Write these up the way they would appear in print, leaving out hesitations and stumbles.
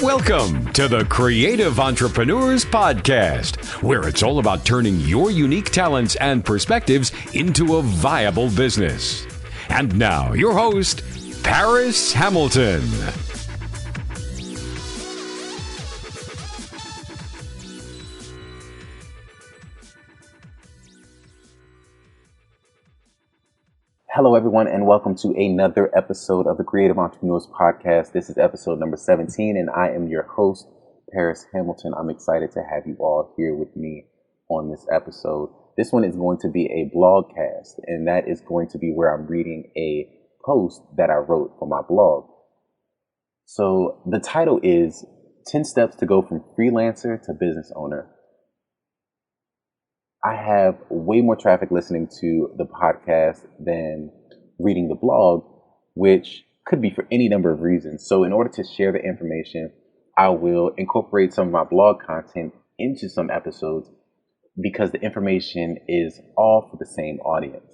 Welcome to the Creative Entrepreneurs Podcast, where it's all about turning your unique talents and perspectives into a viable business. And now, your host, Paris Hamilton. Hello, everyone, and welcome to another episode of the Creative Entrepreneurs Podcast. This is episode number 17, and I am your host, Paris Hamilton. I'm excited to have you all here with me on this episode. This one is going to be a blogcast, and that is going to be where I'm reading a post that I wrote for my blog. So the title is 10 Steps to Go from Freelancer to Business Owner. I have way more traffic listening to the podcast than reading the blog, which could be for any number of reasons. So in order to share the information, I will incorporate some of my blog content into some episodes because the information is all for the same audience.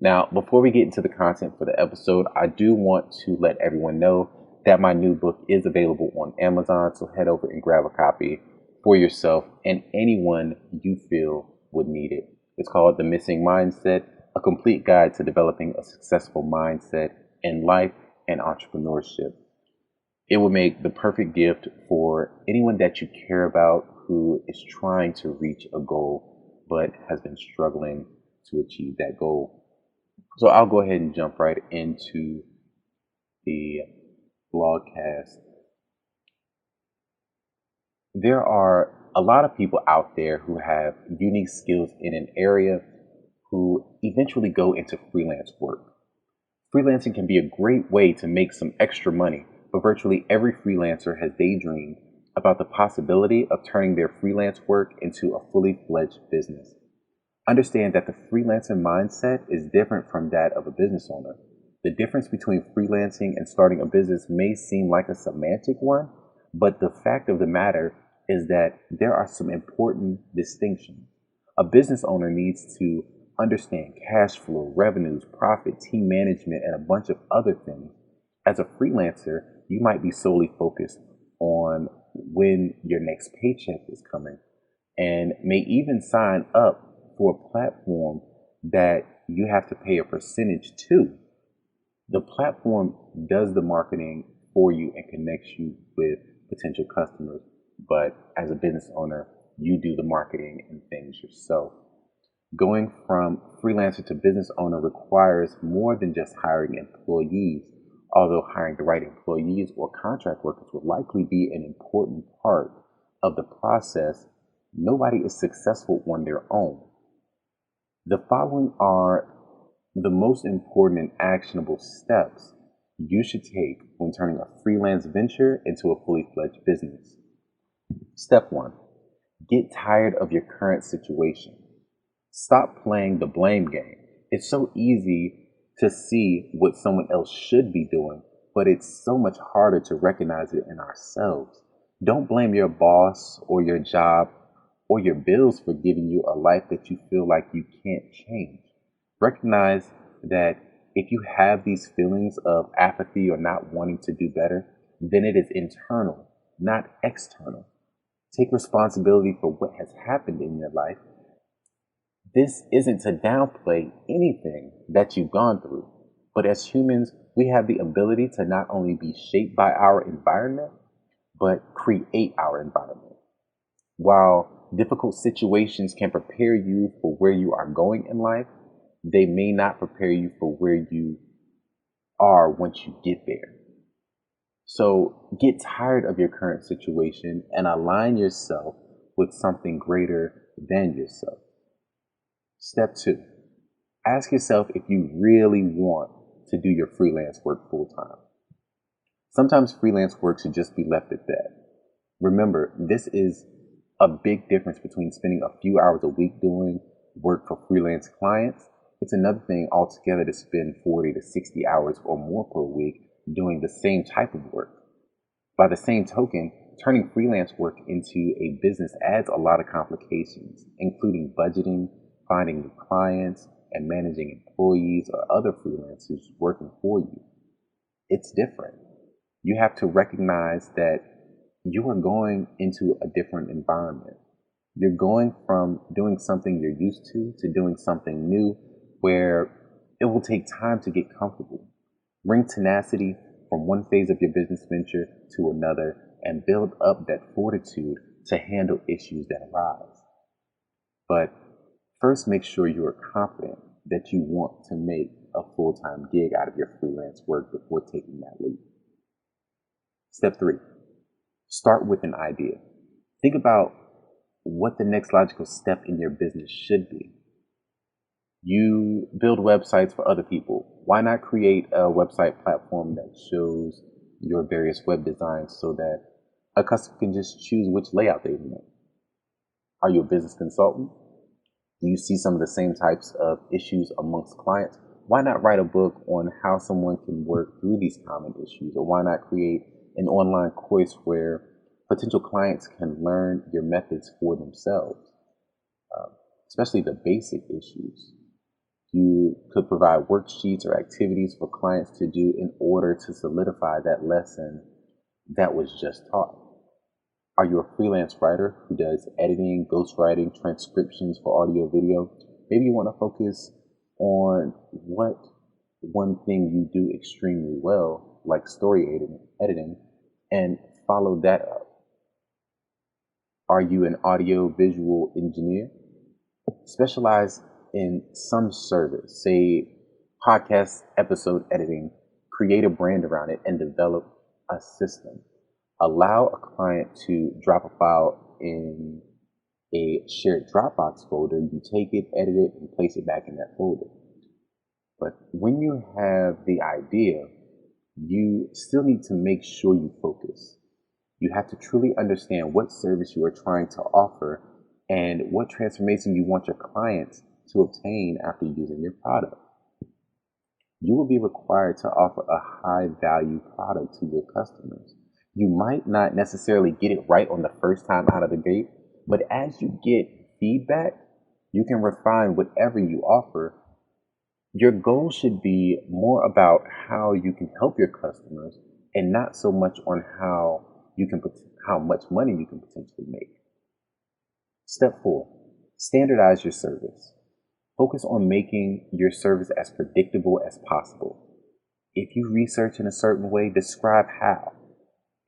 Now, before we get into the content for the episode, I do want to let everyone know that my new book is available on Amazon. So head over and grab a copy for yourself and anyone you feel would need it. It's called The Missing Mindset, a complete guide to developing a successful mindset in life and entrepreneurship. It will make the perfect gift for anyone that you care about who is trying to reach a goal but has been struggling to achieve that goal. So I'll go ahead and jump right into the blogcast. There are a lot of people out there who have unique skills in an area who eventually go into freelance work. Freelancing can be a great way to make some extra money, but virtually every freelancer has daydreamed about the possibility of turning their freelance work into a fully fledged business. Understand that the freelancer mindset is different from that of a business owner. The difference between freelancing and starting a business may seem like a semantic one, but the fact of the matter is that there are some important distinctions. A business owner needs to understand cash flow, revenues, profit, team management, and a bunch of other things. As a freelancer, you might be solely focused on when your next paycheck is coming and may even sign up for a platform that you have to pay a percentage to. The platform does the marketing for you and connects you with potential customers. But as a business owner, you do the marketing and things yourself. Going from freelancer to business owner requires more than just hiring employees, although hiring the right employees or contract workers will likely be an important part of the process. Nobody is successful on their own. The following are the most important and actionable steps you should take when turning a freelance venture into a fully fledged business. Step 1, get tired of your current situation. Stop playing the blame game. It's so easy to see what someone else should be doing, but it's so much harder to recognize it in ourselves. Don't blame your boss or your job or your bills for giving you a life that you feel like you can't change. Recognize that if you have these feelings of apathy or not wanting to do better, then it is internal, not external. Take responsibility for what has happened in your life. This isn't to downplay anything that you've gone through, but as humans, we have the ability to not only be shaped by our environment, but create our environment. While difficult situations can prepare you for where you are going in life, they may not prepare you for where you are once you get there. So get tired of your current situation and align yourself with something greater than yourself. Step 2, ask yourself if you really want to do your freelance work full time. Sometimes freelance work should just be left at that. Remember, this is a big difference between spending a few hours a week doing work for freelance clients. It's another thing altogether to spend 40 to 60 hours or more per week doing the same type of work. By the same token, turning freelance work into a business adds a lot of complications, including budgeting, finding new clients, and managing employees or other freelancers working for you. It's different. You have to recognize that you are going into a different environment. You're going from doing something you're used to doing something new where it will take time to get comfortable. Bring tenacity from one phase of your business venture to another and build up that fortitude to handle issues that arise. But first, make sure you are confident that you want to make a full-time gig out of your freelance work before taking that leap. Step 3, start with an idea. Think about what the next logical step in your business should be. You build websites for other people. Why not create a website platform that shows your various web designs so that a customer can just choose which layout they want? Are you a business consultant? Do you see some of the same types of issues amongst clients? Why not write a book on how someone can work through these common issues? Or why not create an online course where potential clients can learn your methods for themselves, especially the basic issues? You could provide worksheets or activities for clients to do in order to solidify that lesson that was just taught. Are you a freelance writer who does editing, ghostwriting, transcriptions for audio, video? Maybe you want to focus on what one thing you do extremely well, like story editing, and follow that up. Are you an audio visual engineer? Specialize in some service, say podcast episode editing, create a brand around it, and develop a system. Allow a client to drop a file in a shared Dropbox folder. You take it, edit it, and place it back in that folder. But when you have the idea, you still need to make sure you focus. You have to truly understand what service you are trying to offer and what transformation you want your clients to obtain after using your product. You will be required to offer a high value product to your customers. You might not necessarily get it right on the first time out of the gate, but as you get feedback, you can refine whatever you offer. Your goal should be more about how you can help your customers and not so much on how much money you can potentially make. Step 4, standardize your service. Focus on making your service as predictable as possible. If you research in a certain way, describe how.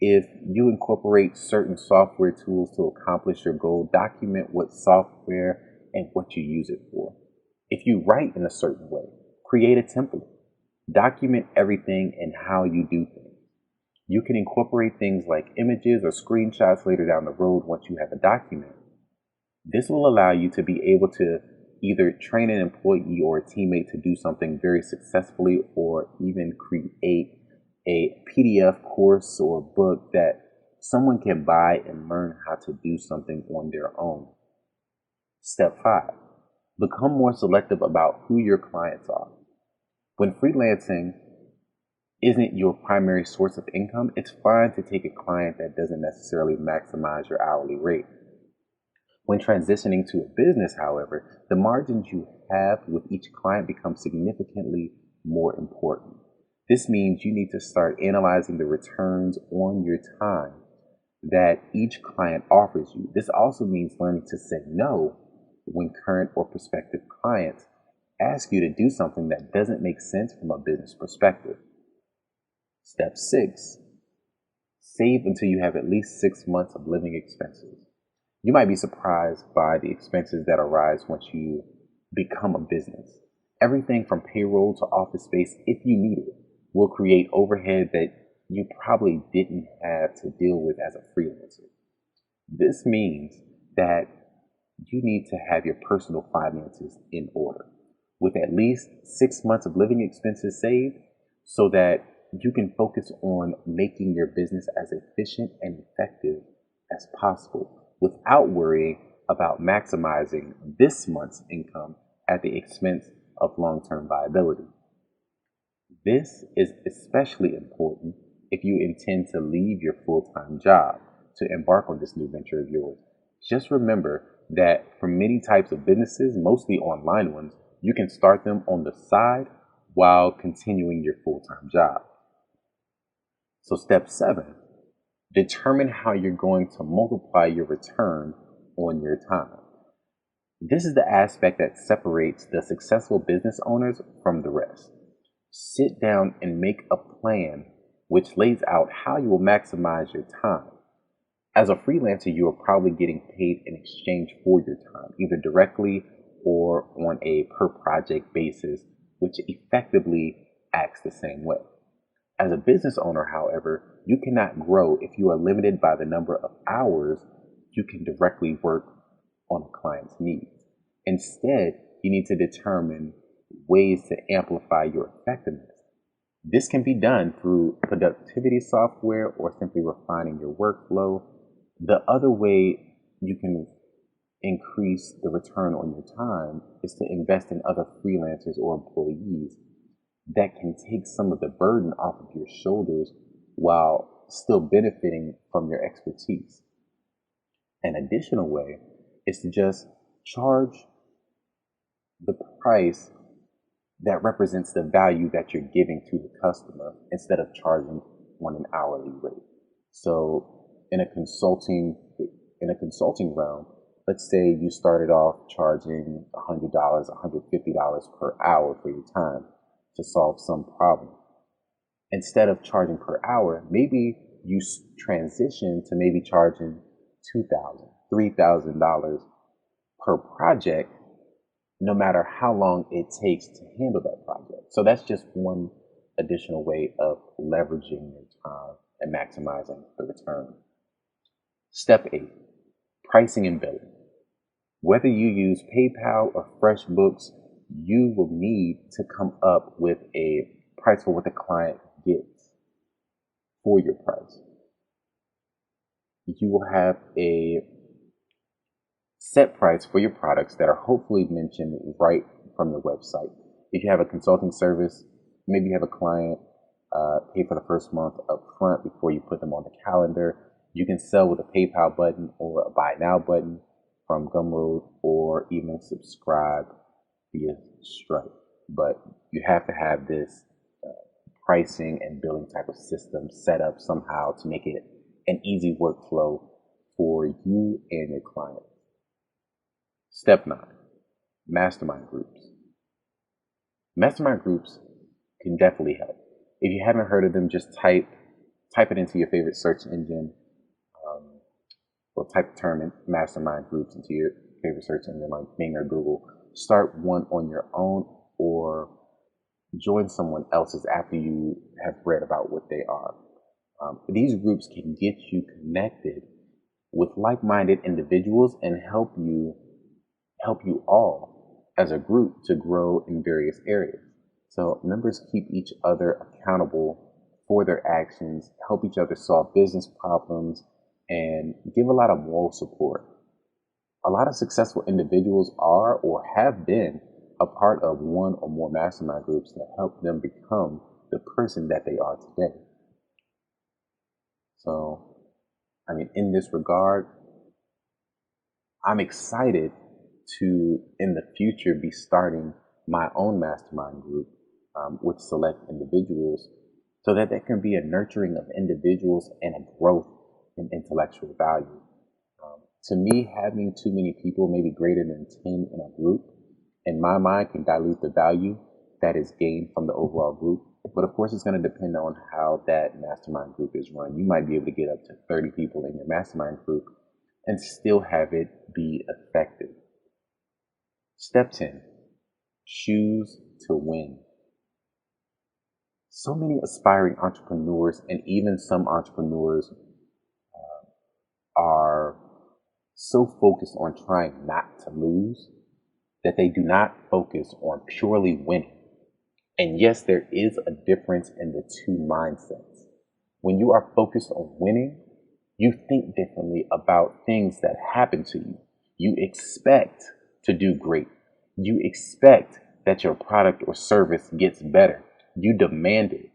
If you incorporate certain software tools to accomplish your goal, document what software and what you use it for. If you write in a certain way, create a template. Document everything and how you do things. You can incorporate things like images or screenshots later down the road once you have a document. This will allow you to be able to either train an employee or a teammate to do something very successfully, or even create a PDF course or book that someone can buy and learn how to do something on their own. Step 5, become more selective about who your clients are. When freelancing isn't your primary source of income, it's fine to take a client that doesn't necessarily maximize your hourly rate. When transitioning to a business, however, the margins you have with each client become significantly more important. This means you need to start analyzing the returns on your time that each client offers you. This also means learning to say no when current or prospective clients ask you to do something that doesn't make sense from a business perspective. Step 6, save until you have at least 6 months of living expenses. You might be surprised by the expenses that arise once you become a business. Everything from payroll to office space, if you need it, will create overhead that you probably didn't have to deal with as a freelancer. This means that you need to have your personal finances in order, with at least 6 months of living expenses saved, so that you can focus on making your business as efficient and effective as possible without worrying about maximizing this month's income at the expense of long-term viability. This is especially important if you intend to leave your full-time job to embark on this new venture of yours. Just remember that for many types of businesses, mostly online ones, you can start them on the side while continuing your full-time job. So step 7, Determine how you're going to multiply your return on your time. This is the aspect that separates the successful business owners from the rest. Sit down and make a plan which lays out how you will maximize your time. As a freelancer, you are probably getting paid in exchange for your time, either directly or on a per project basis, which effectively acts the same way. As a business owner, however, you cannot grow if you are limited by the number of hours you can directly work on a client's needs. Instead, you need to determine ways to amplify your effectiveness. This can be done through productivity software or simply refining your workflow. The other way you can increase the return on your time is to invest in other freelancers or employees that can take some of the burden off of your shoulders while still benefiting from your expertise. An additional way is to just charge the price that represents the value that you're giving to the customer instead of charging on an hourly rate. So in a consulting realm, let's say you started off charging $100, $150 per hour for your time to solve some problem. Instead of charging per hour, maybe you transition to maybe charging $2,000, $3,000 per project, no matter how long it takes to handle that project. So that's just one additional way of leveraging your time and maximizing the return. Step 8, pricing and billing. Whether you use PayPal or FreshBooks, you will need to come up with a price for what the client gets for your price. You will have a set price for your products that are hopefully mentioned right from your website. If you have a consulting service, maybe you have a client pay for the first month up front before you put them on the calendar. You can sell with a PayPal button or a Buy Now button from Gumroad, or even subscribe via Stripe. But you have to have this pricing and billing type of system set up somehow to make it an easy workflow for you and your client. Step 9, mastermind groups. Mastermind groups can definitely help. If you haven't heard of them, just type it into your favorite search engine, or type the term in mastermind groups into your favorite search engine like Bing or Google. Start one on your own or join someone else's after you have read about what they are. These groups can get you connected with like-minded individuals and help you all as a group to grow in various areas. So members keep each other accountable for their actions, help each other solve business problems, and give a lot of moral support. A lot of successful individuals are or have been a part of one or more mastermind groups that help them become the person that they are today. So, in this regard, I'm excited to, in the future, be starting my own mastermind group with select individuals so that there can be a nurturing of individuals and a growth in intellectual value. To me, having too many people, maybe greater than 10 in a group, in my mind, can dilute the value that is gained from the overall group. But of course, it's going to depend on how that mastermind group is run. You might be able to get up to 30 people in your mastermind group and still have it be effective. Step 10, choose to win. So many aspiring entrepreneurs and even some entrepreneurs are so focused on trying not to lose that they do not focus on purely winning. And yes, there is a difference in the two mindsets. When you are focused on winning, you think differently about things that happen to you. You expect to do great. You expect that your product or service gets better. You demand it.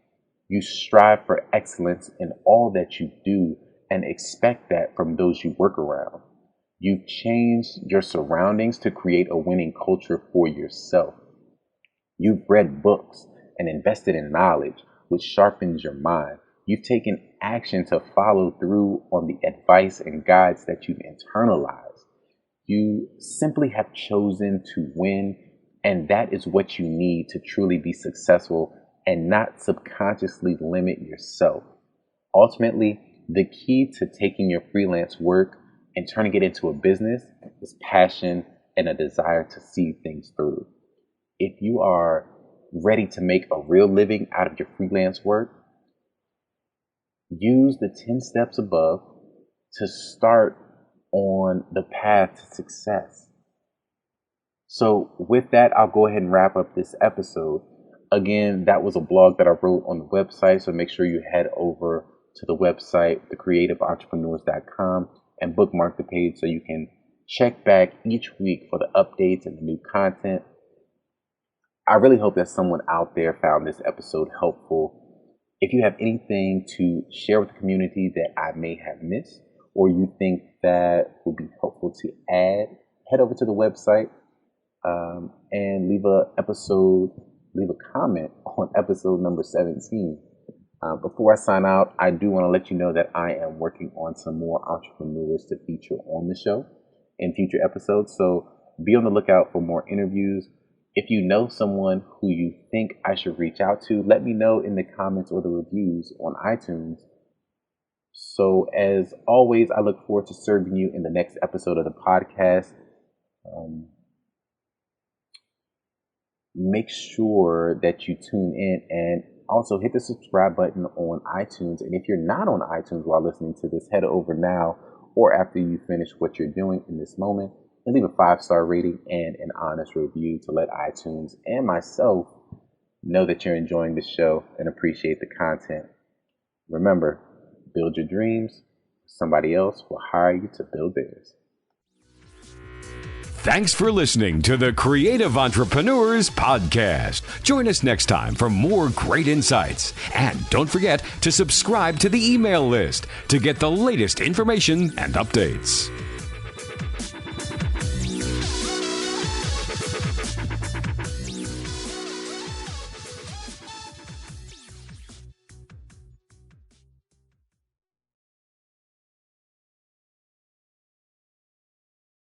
You strive for excellence in all that you do and expect that from those you work around. You've changed your surroundings to create a winning culture for yourself. You've read books and invested in knowledge, which sharpens your mind. You've taken action to follow through on the advice and guides that you've internalized. You simply have chosen to win, and that is what you need to truly be successful and not subconsciously limit yourself. Ultimately, the key to taking your freelance work and turning it into a business is passion and a desire to see things through. If you are ready to make a real living out of your freelance work, use the 10 steps above to start on the path to success. So with that, I'll go ahead and wrap up this episode. Again, that was a blog that I wrote on the website, so make sure you head over to the website, thecreativeentrepreneurs.com, and bookmark the page so you can check back each week for the updates and the new content. I really hope that someone out there found this episode helpful. If you have anything to share with the community that I may have missed, or you think that would be helpful to add, head over to the website and leave a comment on episode number 17. Before I sign out, I do want to let you know that I am working on some more entrepreneurs to feature on the show in future episodes. So be on the lookout for more interviews. If you know someone who you think I should reach out to, let me know in the comments or the reviews on iTunes. So as always, I look forward to serving you in the next episode of the podcast. Make sure that you tune in and also hit the subscribe button on iTunes. And if you're not on iTunes while listening to this, head over now or after you finish what you're doing in this moment and leave a 5-star rating and an honest review to let iTunes and myself know that you're enjoying the show and appreciate the content. Remember, build your dreams. Somebody else will hire you to build theirs. Thanks for listening to the Creative Entrepreneurs Podcast. Join us next time for more great insights. And don't forget to subscribe to the email list to get the latest information and updates.